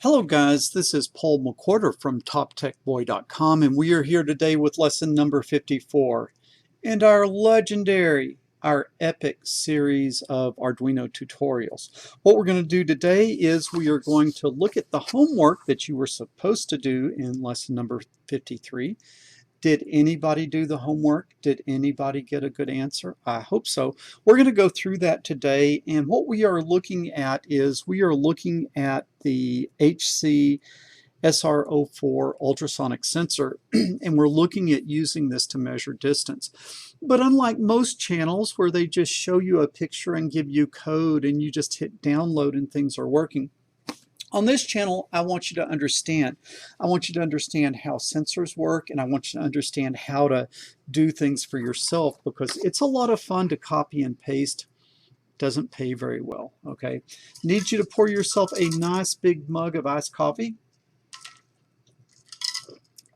Hello guys, this is Paul McWhorter from TopTechBoy.com, and we are here today with lesson number 54 and our legendary, our epic series of Arduino tutorials. What we're going to do today is we are going to look at the homework that you were supposed to do in lesson number 53. Did anybody do the homework? Did anybody get a good answer? I hope so. We're going to go through that today, and what we are looking at is we are looking at the HC-SR04 ultrasonic sensor, and we're looking at using this to measure distance. But unlike most channels where they just show you a picture and give you code and you just hit download and things are working, on this channel, I want you to understand. I want you to understand how sensors work, and I want you to understand how to do things for yourself, because it's a lot of fun to copy and paste. Doesn't pay very well, okay? Need you to pour yourself a nice big mug of iced coffee.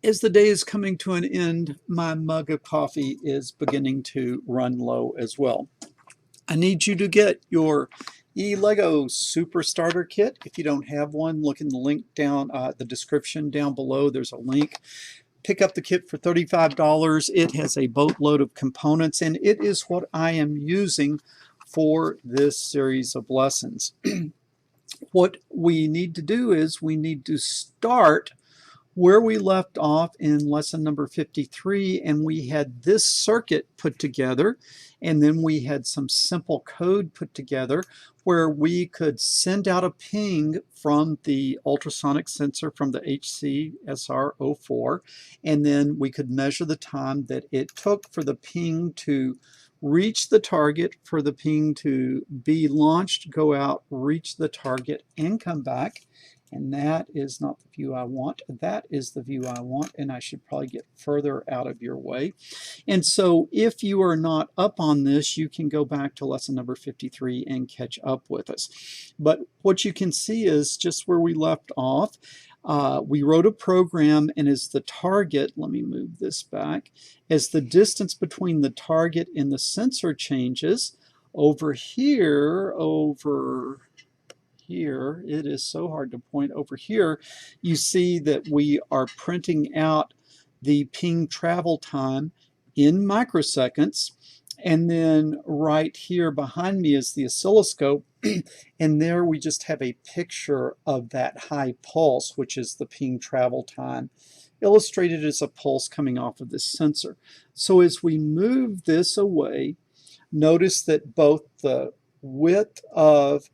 As the day is coming to an end, my mug of coffee is beginning to run low as well. I need you to get your Lego Super Starter Kit. If you don't have one, look in the link down the description down below. There's a link. Pick up the kit for $35. It has a boatload of components, and it is what I am using for this series of lessons. What we need to do is we need to start where we left off in lesson number 53, and we had this circuit put together, and then we had some simple code put together where we could send out a ping from the ultrasonic sensor from the HC-SR04, and then we could measure the time that it took for the ping to reach the target, for the ping to be launched, go out, reach the target, and come back. And that is not the view I want. That is the view I want, and I should probably get further out of your way. And so if you are not up on this, you can go back to lesson number 53 and catch up with us. But what you can see is just where we left off. We wrote a program, and as the target, let me move this back, as the distance between the target and the sensor changes, over here, it is so hard to point over here, you see that we are printing out the ping travel time in microseconds, and then right here behind me is the oscilloscope, and there we just have a picture of that high pulse, which is the ping travel time, illustrated as a pulse coming off of this sensor. So as we move this away, notice that both the width of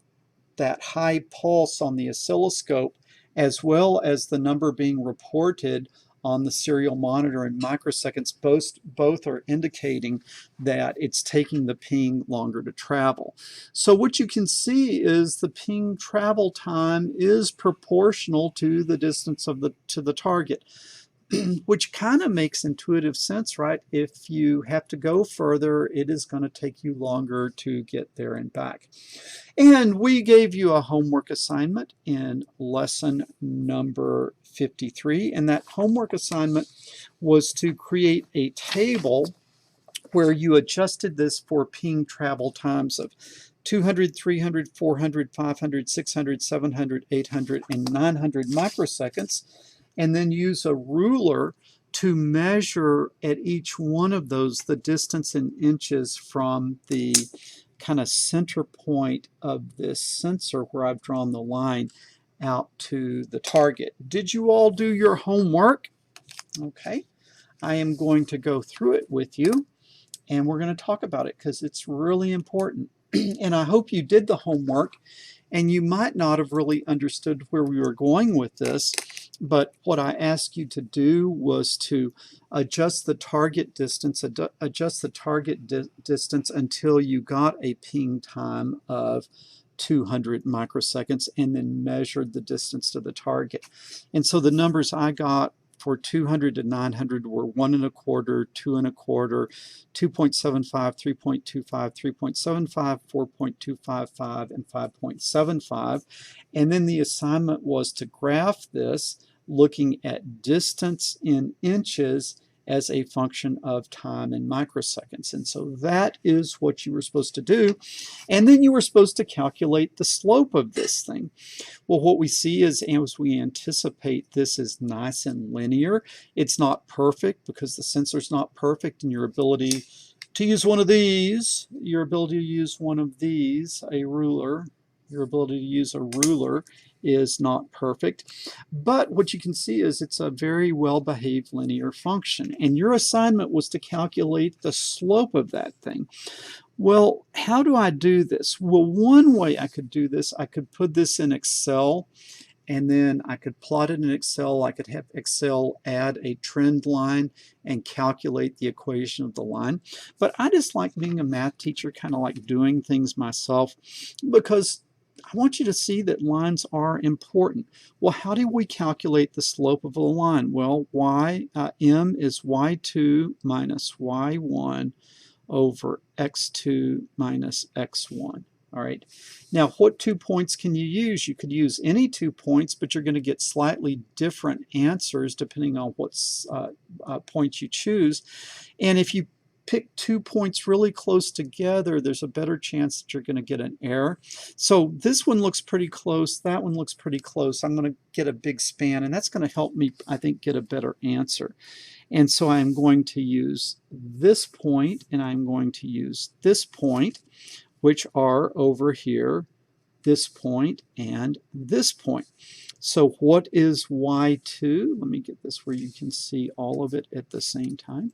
that high pulse on the oscilloscope, as well as the number being reported on the serial monitor in microseconds, both are indicating that it's taking the ping longer to travel. So what you can see is the ping travel time is proportional to the distance to the target. Which kind of makes intuitive sense, right? If you have to go further, it is going to take you longer to get there and back. And we gave you a homework assignment in lesson number 53, and that homework assignment was to create a table where you adjusted this for ping travel times of 200, 300, 400, 500, 600, 700, 800, and 900 microseconds, and then use a ruler to measure at each one of those the distance in inches from the kind of center point of this sensor where I've drawn the line out to the target. Did you all do your homework? Okay, I am going to go through it with you, and we're going to talk about it because it's really important. And I hope you did the homework, and you might not have really understood where we were going with this, but what I asked you to do was to adjust the target distance, distance until you got a ping time of 200 microseconds, and then measured the distance to the target. And so the numbers I got for 200 to 900 were 1 1/4, 2 1/4, 2.75, 3.25, 3.75, 4.255, and 5.75. And then the assignment was to graph this looking at distance in inches as a function of time in microseconds. And so that is what you were supposed to do. And then you were supposed to calculate the slope of this thing. Well, what we see is, as we anticipate, this is nice and linear. It's not perfect because the sensor's not perfect, and your ability to use one of these, a ruler, your ability to use a ruler is not perfect. But what you can see is it's a very well-behaved linear function. And your assignment was to calculate the slope of that thing. Well, how do I do this? Well, one way I could do this, I could put this in Excel, and then I could plot it in Excel. I could have Excel add a trend line and calculate the equation of the line. But I just like being a math teacher, kind of like doing things myself, because I want you to see that lines are important. Well, how do we calculate the slope of a line? Well, m is y2 minus y1 over x2 minus x1. All right. Now, what 2 points can you use? You could use any 2 points, but you're going to get slightly different answers depending on what points you choose. And if you pick 2 points really close together, there's a better chance that you're going to get an error. So this one looks pretty close. That one looks pretty close. I'm going to get a big span, and that's going to help me, I think, get a better answer. And so I'm going to use this point, and I'm going to use this point, which are over here, this point and this point. So what is y2? Let me get this where you can see all of it at the same time.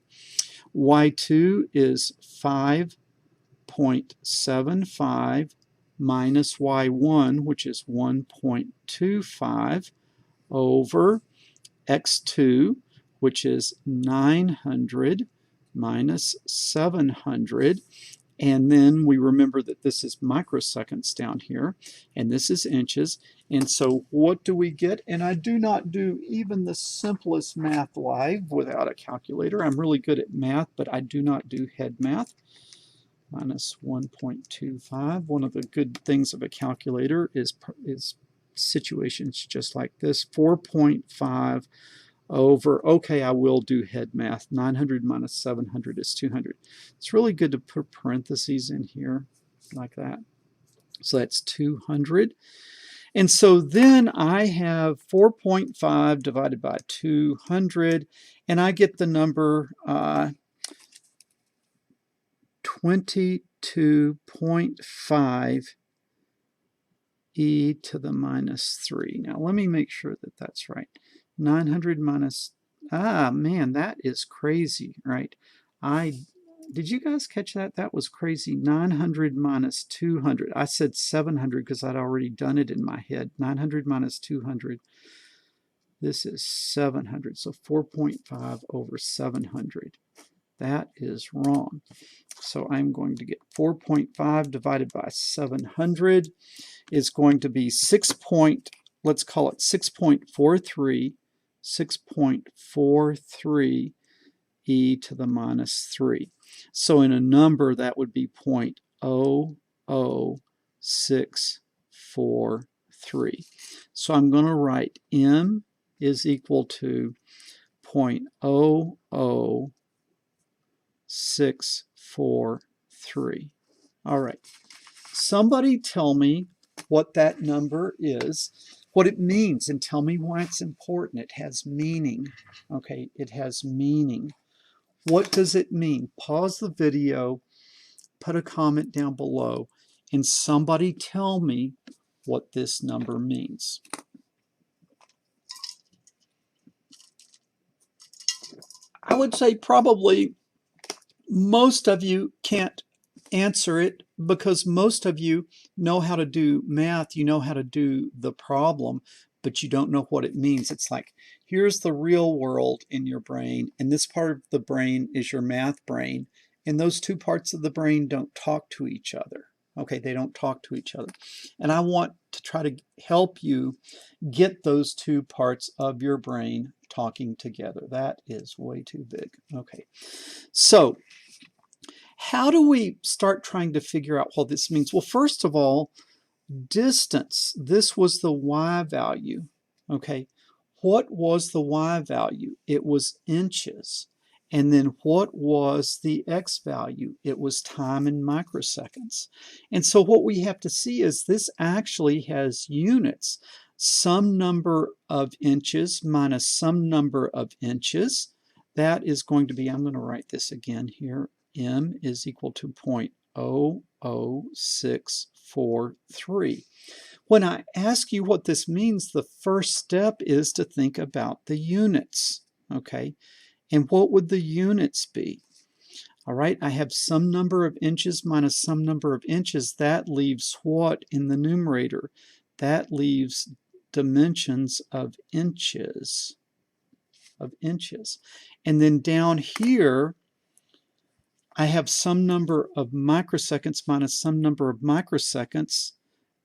y2 is 5.75 minus y1, which is 1.25, over x2, which is 900 minus 700. And then we remember that this is microseconds down here, and this is inches. And so what do we get? And I do not do even the simplest math live without a calculator. I'm really good at math, but I do not do head math. Minus 1.25. One of the good things of a calculator is situations just like this. 4.5 over, okay, I will do head math. 900 minus 700 is 200. It's really good to put parentheses in here like that. So that's 200. And so then I have 4.5 divided by 200, and I get the number 22.5 e to the minus 3. Now let me make sure that that's right. 900 minus, man, that is crazy, right? Did you guys catch that? That was crazy. 900 minus 200. I said 700 because I'd already done it in my head. 900 minus 200. This is 700. So 4.5 over 700. That is wrong. So I'm going to get 4.5 divided by 700 is going to be let's call it 6.43 e to the minus 3. So in a number, that would be 0.00643. So I'm going to write m is equal to 0.00643. All right. Somebody tell me what that number is, what it means, and tell me why it's important. It has meaning. Okay, it has meaning. What does it mean? Pause the video, put a comment down below, and somebody tell me what this number means. I would say probably most of you can't answer it because most of you know how to do math, you know how to do the problem, but you don't know what it means. It's like, here's the real world in your brain, and this part of the brain is your math brain, and those two parts of the brain don't talk to each other. Okay, they don't talk to each other. And I want to try to help you get those two parts of your brain talking together. That is way too big. Okay, so how do we start trying to figure out what this means? Well, first of all, distance. This was the y value. Okay, what was the y value? It was inches. And then what was the x value? It was time in microseconds. And so what we have to see is this actually has units. Some number of inches minus some number of inches. That is going to be, I'm going to write this again here, m is equal to 0.00643. When I ask you what this means, the first step is to think about the units, okay? And what would the units be? All right, I have some number of inches minus some number of inches. That leaves what in the numerator? That leaves dimensions of inches. And then down here, I have some number of microseconds minus some number of microseconds.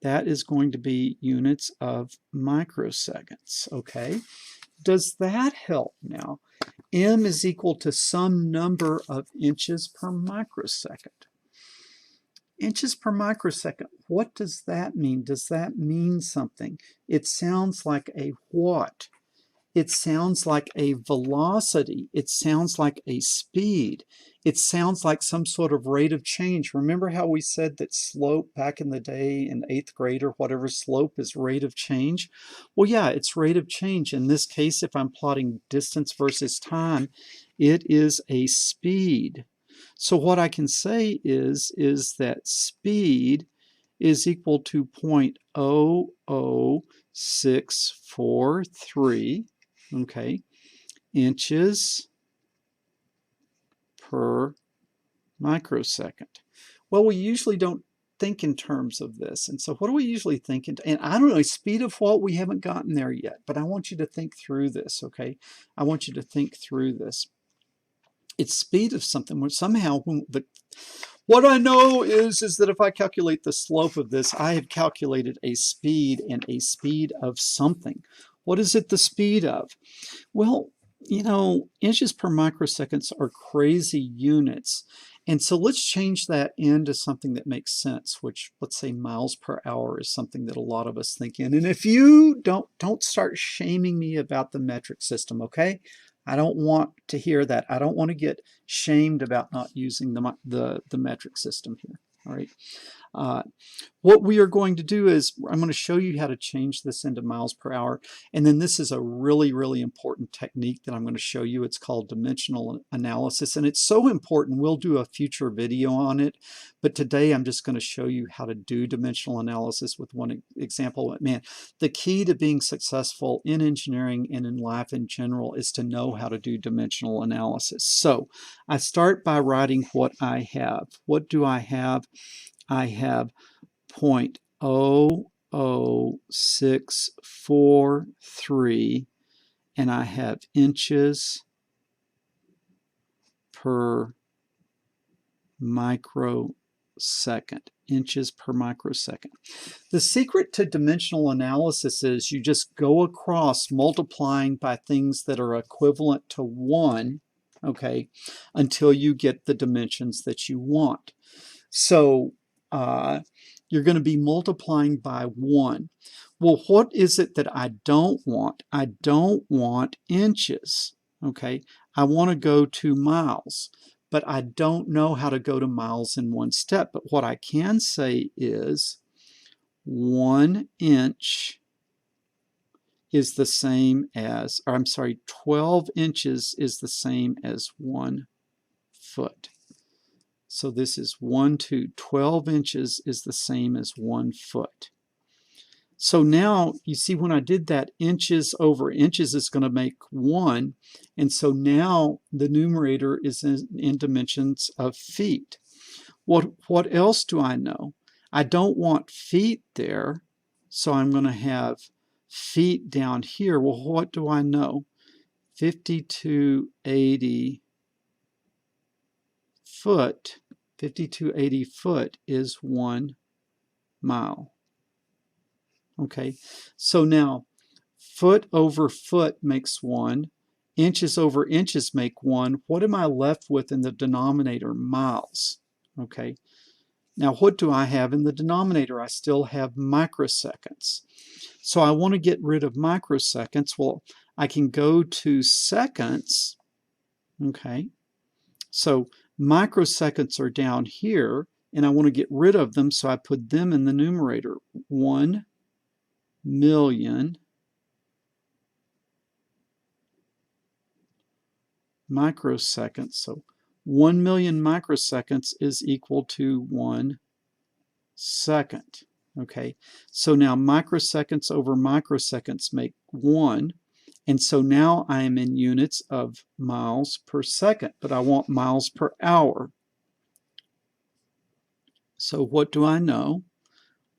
That is going to be units of microseconds, okay? Does that help now? M is equal to some number of inches per microsecond. Inches per microsecond, what does that mean? Does that mean something? It sounds like a what? It sounds like a velocity. It sounds like a speed. It sounds like some sort of rate of change. Remember how we said that slope back in the day in 8th grade or whatever, slope is rate of change? Well, yeah, it's rate of change. In this case, if I'm plotting distance versus time, it is a speed. So what I can say is that speed is equal to 0.00643, okay, inches per microsecond. Well, we usually don't think in terms of this. And so what do we usually think? And I don't know, speed of what? We haven't gotten there yet, but I want you to think through this, okay? I want you to think through this. It's speed of something where somehow, what I know is that if I calculate the slope of this, I have calculated a speed and a speed of something. What is it the speed of? Well, you know, inches per microseconds are crazy units. And so let's change that into something that makes sense, which let's say miles per hour is something that a lot of us think in. And if you don't start shaming me about the metric system, okay? I don't want to hear that. I don't want to get shamed about not using the metric system here, all right? What we are going to do is I'm going to show you how to change this into miles per hour. And then this is a really, really important technique that I'm going to show you. It's called dimensional analysis. And it's so important, we'll do a future video on it. But today I'm just going to show you how to do dimensional analysis with one example. Man, the key to being successful in engineering and in life in general is to know how to do dimensional analysis. So I start by writing what I have. What do I have? I have 0.00643 and I have inches per microsecond. Inches per microsecond. The secret to dimensional analysis is you just go across multiplying by things that are equivalent to 1, okay, until you get the dimensions that you want. So you're going to be multiplying by 1. Well, what is it that I don't want? I don't want inches, okay? I want to go to miles, but I don't know how to go to miles in one step. But what I can say is 1 inch is the same as, or I'm sorry, 12 inches is the same as 1 foot. So this is 12 inches is the same as 1 foot. So now you see when I did that, inches over inches is going to make 1. And so now the numerator is in dimensions of feet. What else do I know? I don't want feet there, so I'm going to have feet down here. Well, what do I know? 5280 foot. 5280 foot is 1 mile. Okay, so now foot over foot makes 1. Inches over inches make 1. What am I left with in the denominator? Miles. Okay, now what do I have in the denominator? I still have microseconds. So I want to get rid of microseconds. Well, I can go to seconds. Okay, So microseconds are down here, and I want to get rid of them, so I put them in the numerator. 1 million microseconds. So 1 million microseconds is equal to 1 second. Okay, so now microseconds over microseconds make 1. And so now I am in units of miles per second, but I want miles per hour. So what do I know?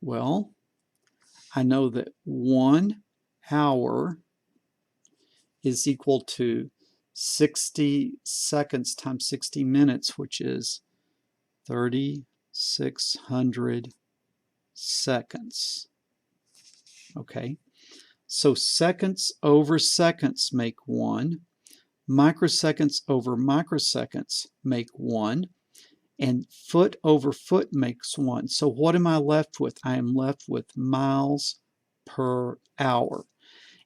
Well, I know that 1 hour is equal to 60 seconds times 60 minutes, which is 3,600 seconds. Okay, so seconds over seconds make 1. Microseconds over microseconds make 1. And foot over foot makes 1. So what am I left with? I am left with miles per hour.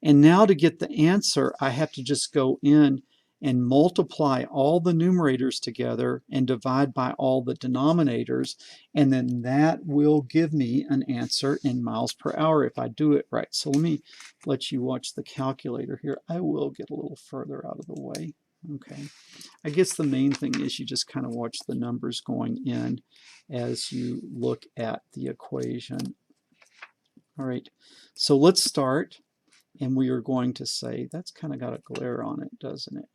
And now to get the answer, I have to just go in and multiply all the numerators together and divide by all the denominators, and then that will give me an answer in miles per hour if I do it right. So let me let you watch the calculator here. I will get a little further out of the way. Okay, I guess the main thing is you just kind of watch the numbers going in as you look at the equation. All right, so let's start, and we are going to say, that's kind of got a glare on it, doesn't it?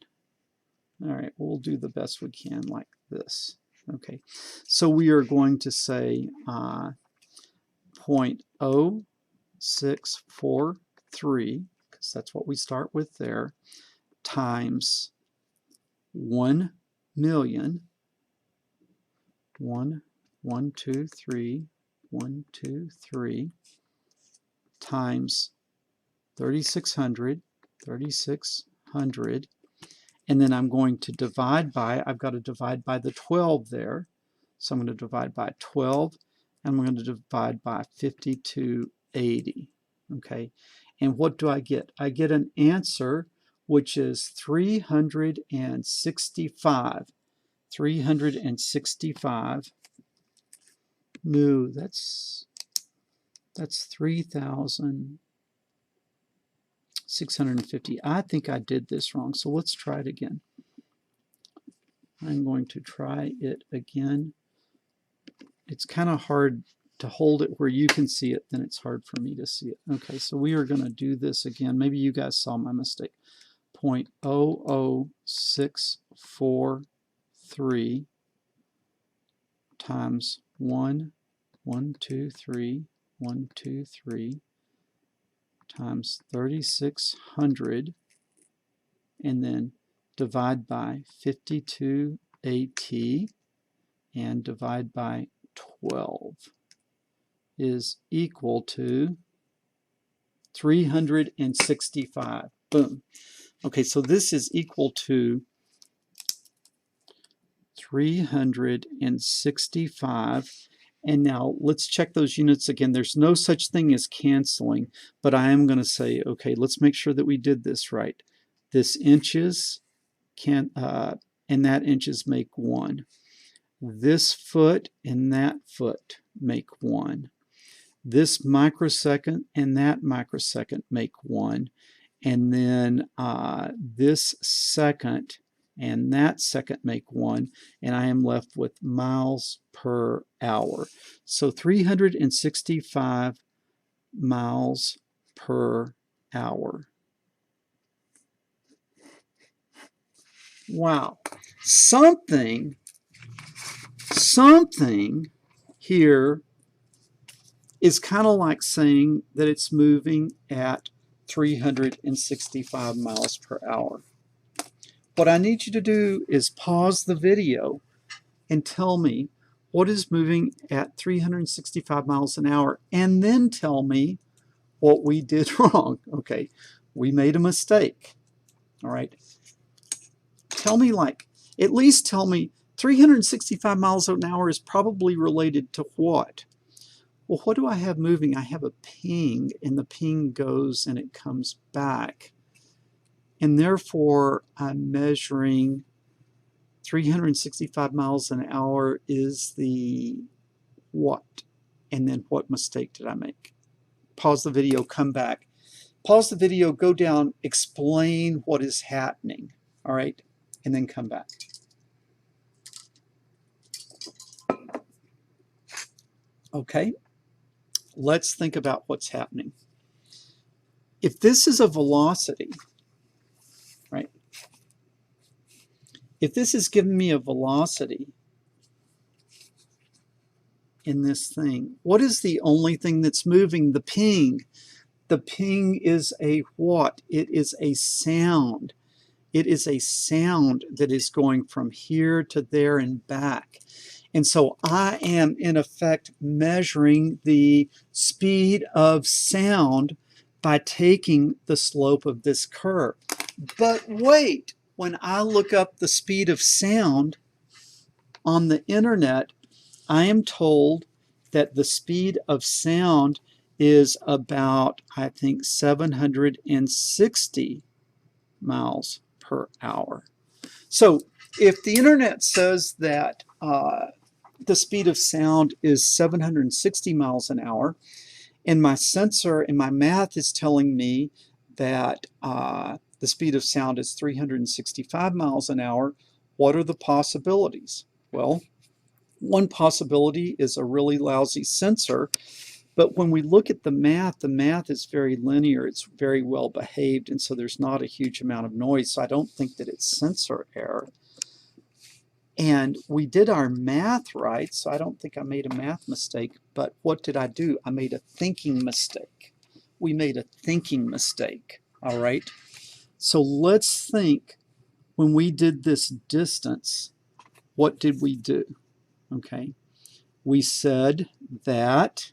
All right, we'll do the best we can like this. Okay, so we are going to say 0.0643, because that's what we start with there, times 1 million, 1, 1, 2, 3, 1, 2, 3, times 3,600, 3,600, and then I'm going to divide by, I've got to divide by the 12 there, so I'm going to divide by 12, and I'm going to divide by 5280, okay, and what do I get? I get an answer which is 365. 365. No, that's 3,650. I think I did this wrong, so let's try it again. I'm going to try it again. It's kind of hard to hold it where you can see it, then it's hard for me to see it. Okay, so we are going to do this again. Maybe you guys saw my mistake. 0.00643 times 1, 1, 2, 3, 1, 2, 3 times 3,600, and then divide by 5280 and divide by 12 is equal to 365. Boom. Okay, so this is equal to 365. And now let's check those units again. There's no such thing as canceling, but I am going to say, okay, let's make sure that we did this right. This inches and that inches make 1. This foot and that foot make 1. This microsecond and that microsecond make 1. And then this second and that second make 1, and I am left with miles per hour. So 365 miles per hour. Wow. Something here is kind of like saying that it's moving at 365 miles per hour. What I need you to do is pause the video and tell me what is moving at 365 miles an hour, and then tell me what we did wrong. Okay, we made a mistake. All right. Tell me, at least tell me 365 miles an hour is probably related to what? Well, what do I have moving? I have a ping, and the ping goes and it comes back. And therefore, I'm measuring 365 miles an hour is the what? And then what mistake did I make? Pause the video, come back. Pause the video, go down, explain what is happening, all right? And then come back. Okay, let's think about what's happening. If this is a velocity, right? If this is giving me a velocity in this thing, what is the only thing that's moving? The ping. The ping is a what? It is a sound. It is a sound that is going from here to there and back. And so I am, in effect, measuring the speed of sound by taking the slope of this curve. But wait, when I look up the speed of sound on the internet, I am told that the speed of sound is about, I think, 760 miles per hour. So if the internet says that the speed of sound is 760 miles an hour, and my sensor and my math is telling me that the speed of sound is 365 miles an hour, what are the possibilities? Well, one possibility is a really lousy sensor, but when we look at the math is very linear, it's very well behaved, and so there's not a huge amount of noise, so I don't think that it's sensor error. And we did our math right, so I don't think I made a math mistake, but what did I do? I made a thinking mistake. We made a thinking mistake, all right? So let's think, when we did this distance, what did we do? Okay, we said that,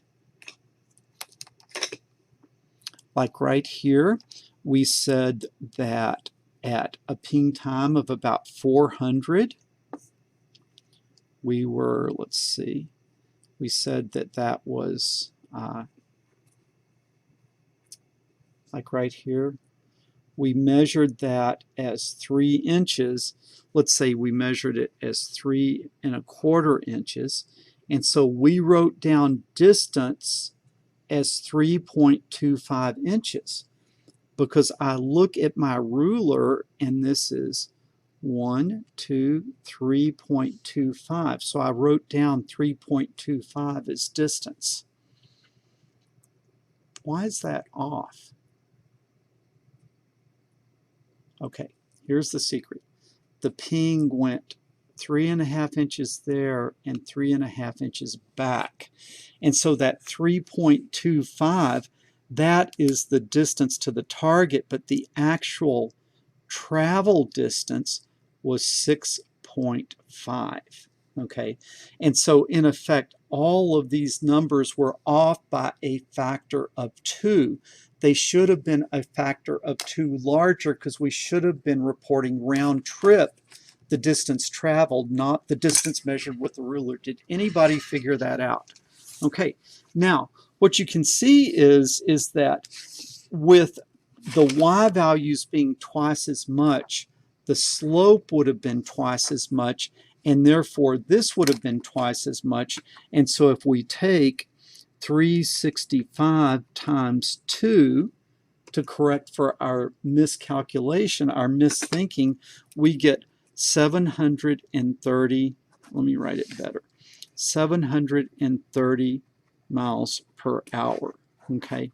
like right here, we said that at a ping time of about 400, we were, let's see, we said that that was, like right here, we measured that as 3 inches. Let's say we measured it as 3¼ inches. And so we wrote down distance as 3.25 inches because I look at my ruler and this is 1, 2, 3.25. So I wrote down 3.25 as distance. Why is that off? Okay, here's the secret. The ping went 3½ inches there and 3½ inches back. And so that 3.25, that is the distance to the target, but the actual travel distance was 6.5. Okay, and so in effect, all of these numbers were off by a factor of 2. They should have been a factor of 2 larger because we should have been reporting round trip the distance traveled, not the distance measured with the ruler. Did anybody figure that out? Okay, now what you can see is that with the y values being twice as much, the slope would have been twice as much, and therefore this would have been twice as much. And so if we take 365 times 2 to correct for our miscalculation, our misthinking, we get 730, let me write it better, 730 miles per hour. Okay,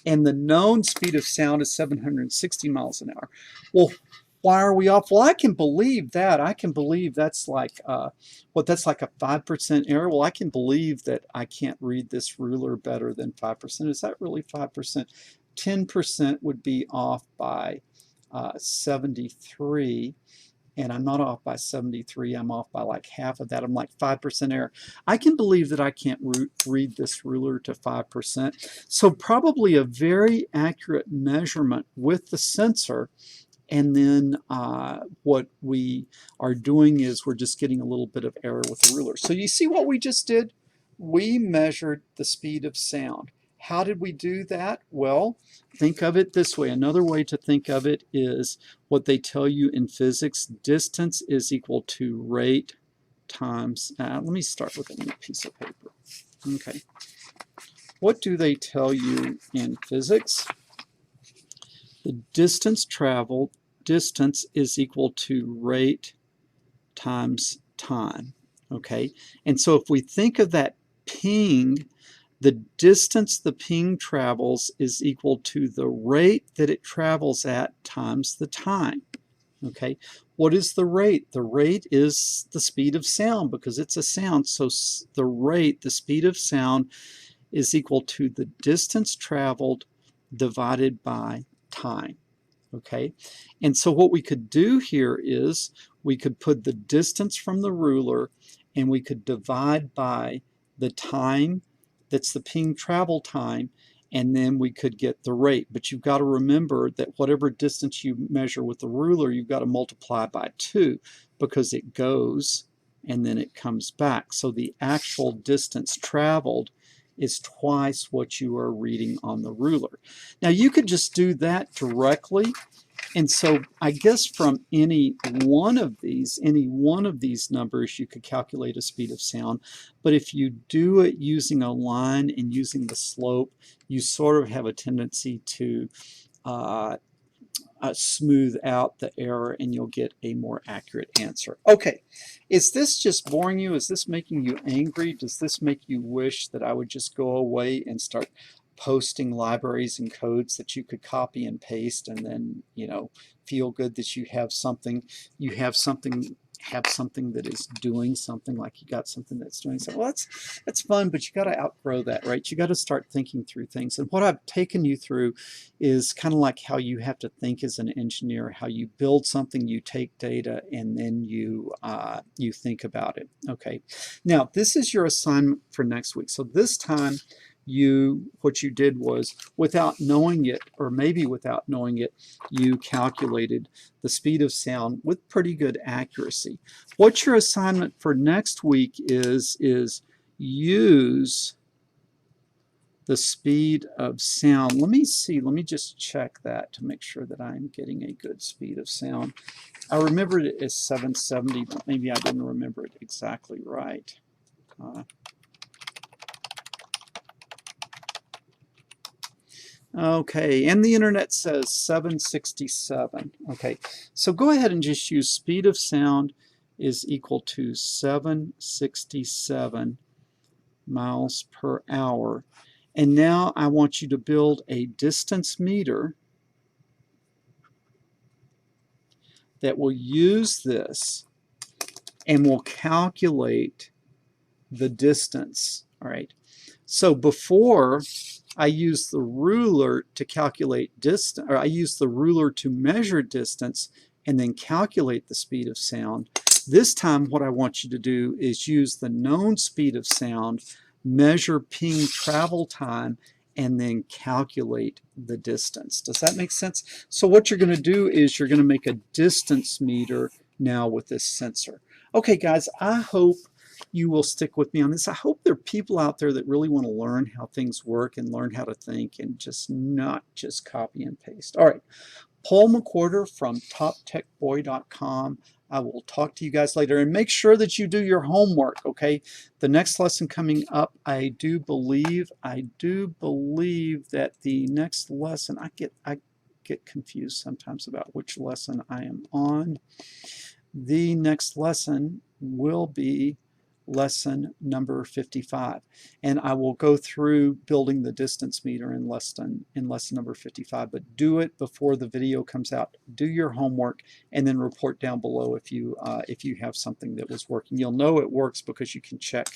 and the known speed of sound is 760 miles an hour. Well, why are we off? Well, I can believe that. I can believe that's like, that's like a 5% error. Well, I can believe that I can't read this ruler better than 5%. Is that really 5%? 10% would be off by 73. And I'm not off by 73, I'm off by like half of that. I'm like 5% error. I can believe that I can't read this ruler to 5%. So probably a very accurate measurement with the sensor. And then what we are doing is we're just getting a little bit of error with the ruler. So you see what we just did? We measured the speed of sound. How did we do that? Well, think of it this way. Another way to think of it is what they tell you in physics. Distance is equal to rate times, let me start with a new piece of paper. Okay. What do they tell you in physics? The distance traveled, distance is equal to rate times time. Okay. And so if we think of that ping, the distance the ping travels is equal to the rate that it travels at times the time. Okay, what is the rate? The rate is the speed of sound because it's a sound. So the rate, the speed of sound, is equal to the distance traveled divided by time. Okay, and so what we could do here is we could put the distance from the ruler and we could divide by the time, that's the ping travel time, and then we could get the rate. But you've got to remember that whatever distance you measure with the ruler, you've got to multiply by 2 because it goes and then it comes back. So the actual distance traveled is twice what you are reading on the ruler. Now you could just do that directly. And so I guess from any one of these numbers, you could calculate a speed of sound. But if you do it using a line and using the slope, you sort of have a tendency to smooth out the error and you'll get a more accurate answer. Okay, is this just boring you? Is this making you angry? Does this make you wish that I would just go away and start posting libraries and codes that you could copy and paste and then, you know, feel good that you have something that is doing something, like you got something that's doing something? Well, that's fun, but you got to outgrow that, right? You got to start thinking through things. And what I've taken you through is kind of like how you have to think as an engineer, how you build something, you take data, and then you think about it. Okay. Now, this is your assignment for next week. So this time, what you did was, without knowing it, or maybe without knowing it, you calculated the speed of sound with pretty good accuracy. What your assignment for next week is use the speed of sound. Let me see, let me just check that to make sure that I'm getting a good speed of sound. I remembered it as 770, but maybe I didn't remember it exactly right. Okay, and the internet says 767. Okay, so go ahead and just use speed of sound is equal to 767 miles per hour. And now I want you to build a distance meter that will use this and will calculate the distance. All right, so before I use the ruler to calculate distance, or I use the ruler to measure distance and then calculate the speed of sound. This time what I want you to do is use the known speed of sound, measure ping travel time, and then calculate the distance. Does that make sense? So what you're going to do is you're going to make a distance meter now with this sensor. Okay, guys, I hope you will stick with me on this. I hope there are people out there that really want to learn how things work and learn how to think and just not just copy and paste. All right, Paul McWhorter from TopTechBoy.com. I will talk to you guys later, and make sure that you do your homework, okay? The next lesson coming up, I do believe that the next lesson, I get confused sometimes about which lesson I am on. The next lesson will be lesson number 55, and I will go through building the distance meter in lesson number 55, but do it before the video comes out. Do your homework and then report down below if you have something that was working. You'll know it works because you can check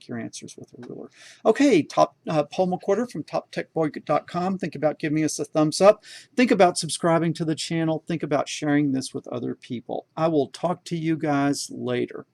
your answers with a ruler. Okay, Paul McWhorter from TopTechBoy.com. Think about giving us a thumbs up. Think about subscribing to the channel. Think about sharing this with other people. I will talk to you guys later.